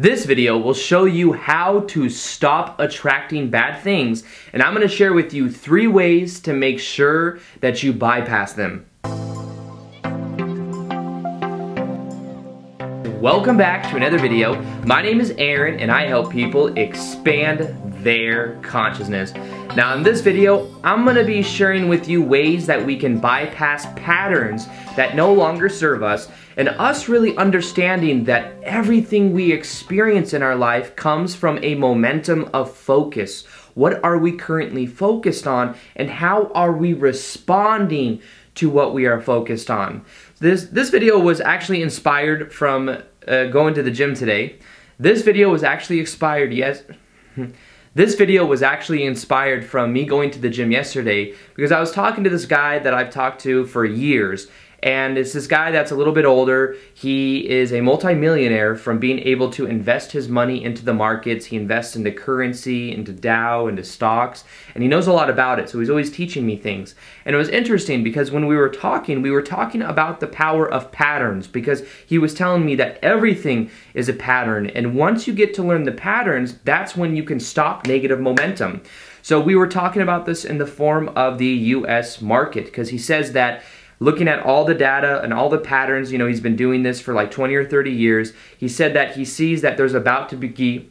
This video will show you how to stop attracting bad things, and I'm going to share with you 3 ways to make sure that you bypass them. Welcome back to another video. My name is Aaron and I help people expand their consciousness. Now in this video, I'm going to be sharing with you ways that we can bypass patterns that no longer serve us, and us really understanding that everything we experience in our life comes from a momentum of focus. What are we currently focused on, and how are we responding to what we are focused on? This video was actually inspired from going to the gym today. This video was actually inspired from me going to the gym yesterday because I was talking to this guy that I've talked to for years. And it's this guy that's a little bit older. He is a multi-millionaire from being able to invest his money into the markets. He invests into currency, into Dow, into stocks, and he knows a lot about it. So he's always teaching me things. And it was interesting because when we were talking about the power of patterns, because he was telling me that everything is a pattern. And once you get to learn the patterns, that's when you can stop negative momentum. So we were talking about this in the form of the US market, because he says that looking at all the data and all the patterns, you know, he's been doing this for like 20 or 30 years. He said that he sees that there's about to be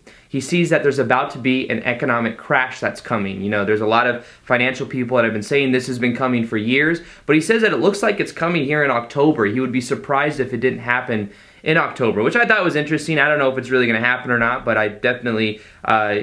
an economic crash that's coming. You know, there's a lot of financial people that have been saying this has been coming for years, but he says that it looks like it's coming here in October. He would be surprised if it didn't happen in October, which I thought was interesting. I don't know if it's really going to happen or not, but I definitely,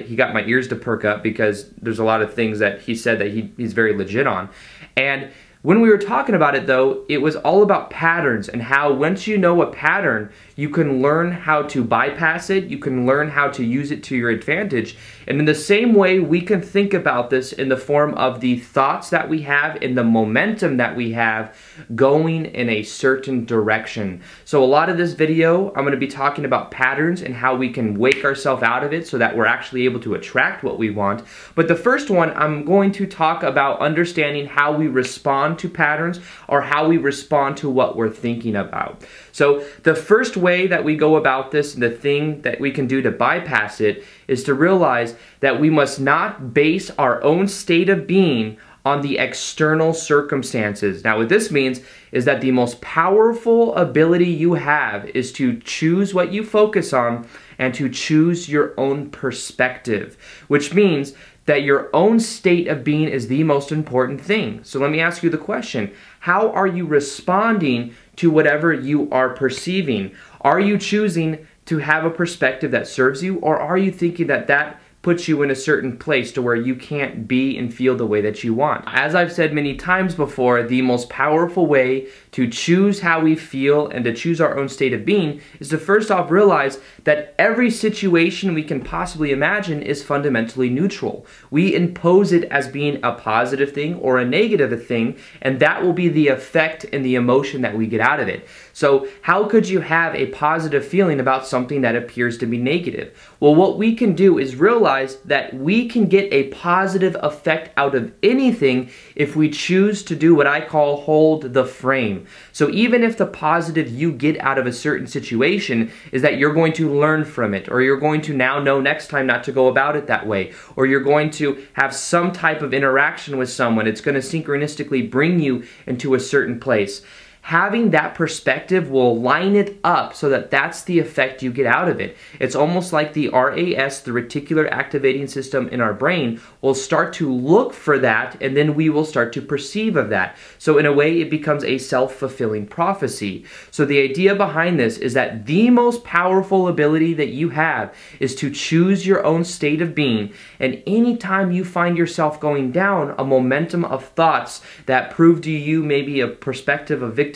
he got my ears to perk up because there's a lot of things that he said that he's very legit on. And when we were talking about it though, it was all about patterns and how once you know a pattern, you can learn how to bypass it, you can learn how to use it to your advantage. And in the same way, we can think about this in the form of the thoughts that we have and the momentum that we have going in a certain direction. So a lot of this video, I'm going to be talking about patterns and how we can wake ourselves out of it so that we're actually able to attract what we want. But the first one, I'm going to talk about understanding how we respond to patterns or how we respond to what we're thinking about. So the first way that we go about this and the thing that we can do to bypass it is to realize that we must not base our own state of being on the external circumstances. Now what this means is that the most powerful ability you have is to choose what you focus on and to choose your own perspective, which means that your own state of being is the most important thing. So let me ask you the question, how are you responding to whatever you are perceiving? Are you choosing to have a perspective that serves you, or are you thinking that that puts you in a certain place to where you can't be and feel the way that you want? As I've said many times before, the most powerful way to choose how we feel and to choose our own state of being is to first off realize that every situation we can possibly imagine is fundamentally neutral. We impose it as being a positive thing or a negative thing, and that will be the effect and the emotion that we get out of it. So how could you have a positive feeling about something that appears to be negative? Well, what we can do is realize that we can get a positive effect out of anything if we choose to do what I call hold the frame. So even if the positive you get out of a certain situation is that you're going to learn from it, or you're going to now know next time not to go about it that way, or you're going to have some type of interaction with someone, it's going to synchronistically bring you into a certain place. Having that perspective will line it up so that that's the effect you get out of it. It's almost like the RAS, the reticular activating system in our brain, will start to look for that, and then we will start to perceive of that. So in a way, it becomes a self-fulfilling prophecy. So the idea behind this is that the most powerful ability that you have is to choose your own state of being, and anytime you find yourself going down a momentum of thoughts that prove to you maybe a perspective of victimization,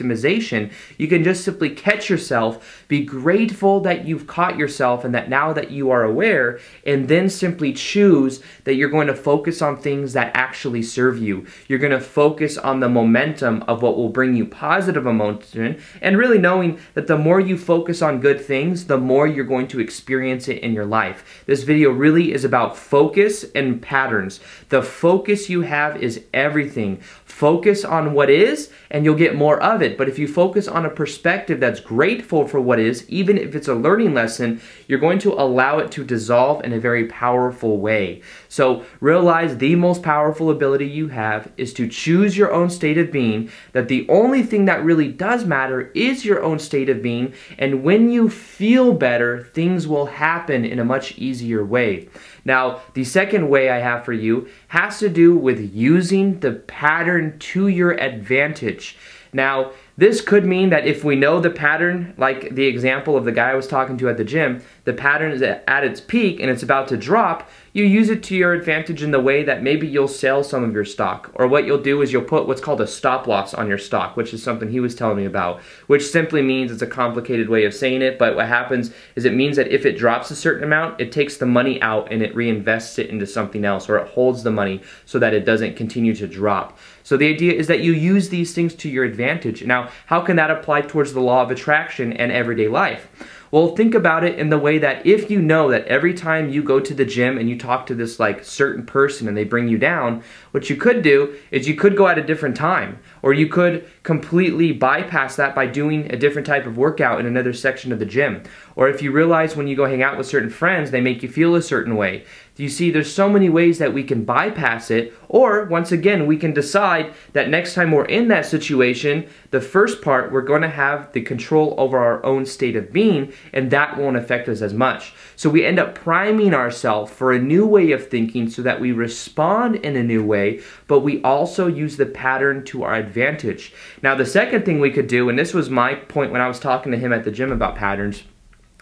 you can just simply catch yourself, be grateful that you've caught yourself and that now that you are aware, and then simply choose that you're going to focus on things that actually serve you. You're going to focus on the momentum of what will bring you positive emotion, and really knowing that the more you focus on good things, the more you're going to experience it in your life. This video really is about focus and patterns. The focus you have is everything. Focus on what is, and you'll get more of it. it. But if you focus on a perspective that's grateful for what is, even if it's a learning lesson, you're going to allow it to dissolve in a very powerful way. So realize the most powerful ability you have is to choose your own state of being, that the only thing that really does matter is your own state of being, and when you feel better, things will happen in a much easier way. Now, the second way I have for you has to do with using the pattern to your advantage. Now, this could mean that if we know the pattern, like the example of the guy I was talking to at the gym, the pattern is at its peak and it's about to drop, you use it to your advantage in the way that maybe you'll sell some of your stock. Or what you'll do is you'll put what's called a stop loss on your stock, which is something he was telling me about, which simply means, it's a complicated way of saying it, but what happens is it means that if it drops a certain amount, it takes the money out and it reinvests it into something else, or it holds the money so that it doesn't continue to drop. So the idea is that you use these things to your advantage. Now, how can that apply towards the law of attraction and everyday life? Well, think about it in the way that if you know that every time you go to the gym and you talk to this like certain person and they bring you down, what you could do is you could go at a different time, or you could completely bypass that by doing a different type of workout in another section of the gym. Or if you realize when you go hang out with certain friends, they make you feel a certain way. You see, there's so many ways that we can bypass it, or once again, we can decide that next time we're in that situation, the first part, we're going to have the control over our own state of being, and that won't affect us as much. So we end up priming ourselves for a new way of thinking so that we respond in a new way, but we also use the pattern to our advantage. Now, the second thing we could do, and this was my point when I was talking to him at the gym about patterns,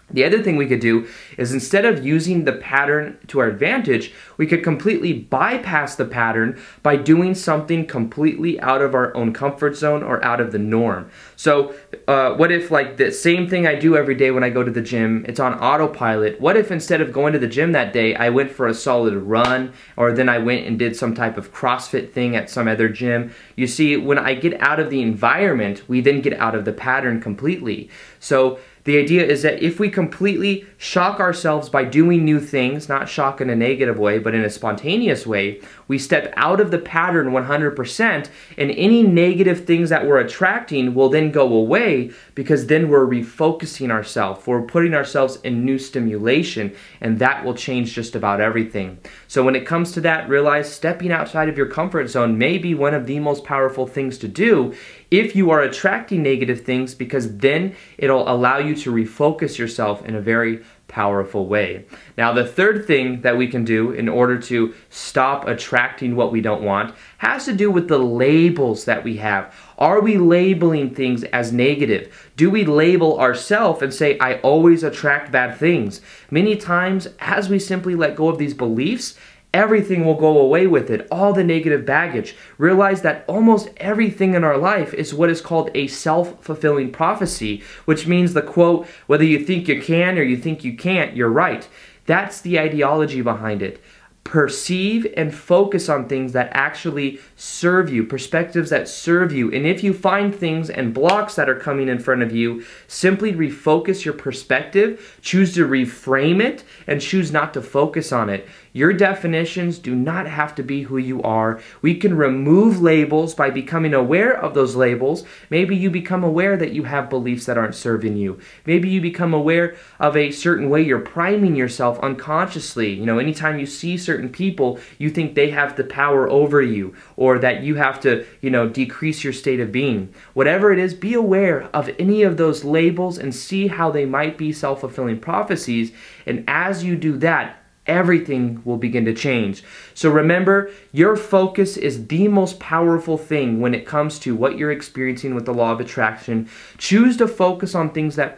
the other thing we could do is instead of using the pattern to our advantage, we could completely bypass the pattern by doing something completely out of our own comfort zone or out of the norm. So what if, like, the same thing I do every day when I go to the gym, it's on autopilot? What if instead of going to the gym that day, I went for a solid run, or then I went and did some type of CrossFit thing at some other gym? You see, when I get out of the environment, we then get out of the pattern completely. So the idea is that if we completely shock ourselves by doing new things, not shock in a negative way, but in a spontaneous way, we step out of the pattern 100%, and any negative things that we're attracting will then go away, because then we're refocusing ourselves. We're putting ourselves in new stimulation, and that will change just about everything. So when it comes to that, realize stepping outside of your comfort zone may be one of the most powerful things to do if you are attracting negative things, because then it'll allow you to refocus yourself in a very powerful way. Now, the third thing that we can do in order to stop attracting what we don't want has to do with the labels that we have. Are we labeling things as negative? Do we label ourselves and say, I always attract bad things? Many times, as we simply let go of these beliefs, everything will go away with it, all the negative baggage. Realize that almost everything in our life is what is called a self-fulfilling prophecy, which means the quote, whether you think you can or you think you can't, you're right. That's the ideology behind it. Perceive and focus on things that actually serve you, perspectives that serve you. And if you find things and blocks that are coming in front of you, simply refocus your perspective, choose to reframe it, and choose not to focus on it. Your definitions do not have to be who you are. We can remove labels by becoming aware of those labels. Maybe you become aware that you have beliefs that aren't serving you. Maybe you become aware of a certain way you're priming yourself unconsciously. You know, anytime you see certain people, you think they have the power over you, or that you have to, decrease your state of being. Whatever it is, be aware of any of those labels and see how they might be self-fulfilling prophecies. And as you do that, everything will begin to change. So remember, your focus is the most powerful thing when it comes to what you're experiencing with the law of attraction. Choose to focus on things that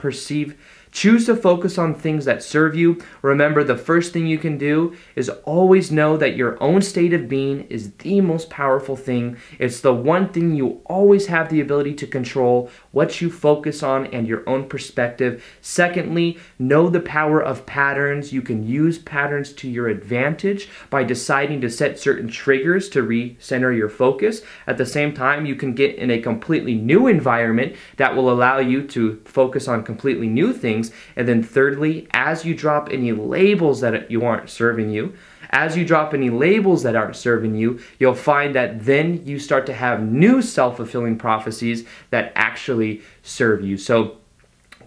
Choose to focus on things that serve you. Remember, the first thing you can do is always know that your own state of being is the most powerful thing. It's the one thing you always have the ability to control, what you focus on and your own perspective. Secondly, know the power of patterns. You can use patterns to your advantage by deciding to set certain triggers to recenter your focus. At the same time, you can get in a completely new environment that will allow you to focus on completely new things. things. And then thirdly, as you drop any labels that you aren't serving you, you'll find that then you start to have new self-fulfilling prophecies that actually serve you. So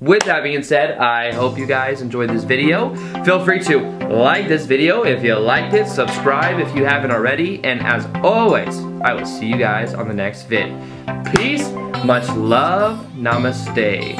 with that being said, I hope you guys enjoyed this video. Feel free to like this video if you liked it, subscribe if you haven't already, and as always, I will see you guys on the next vid. Peace, much love, namaste.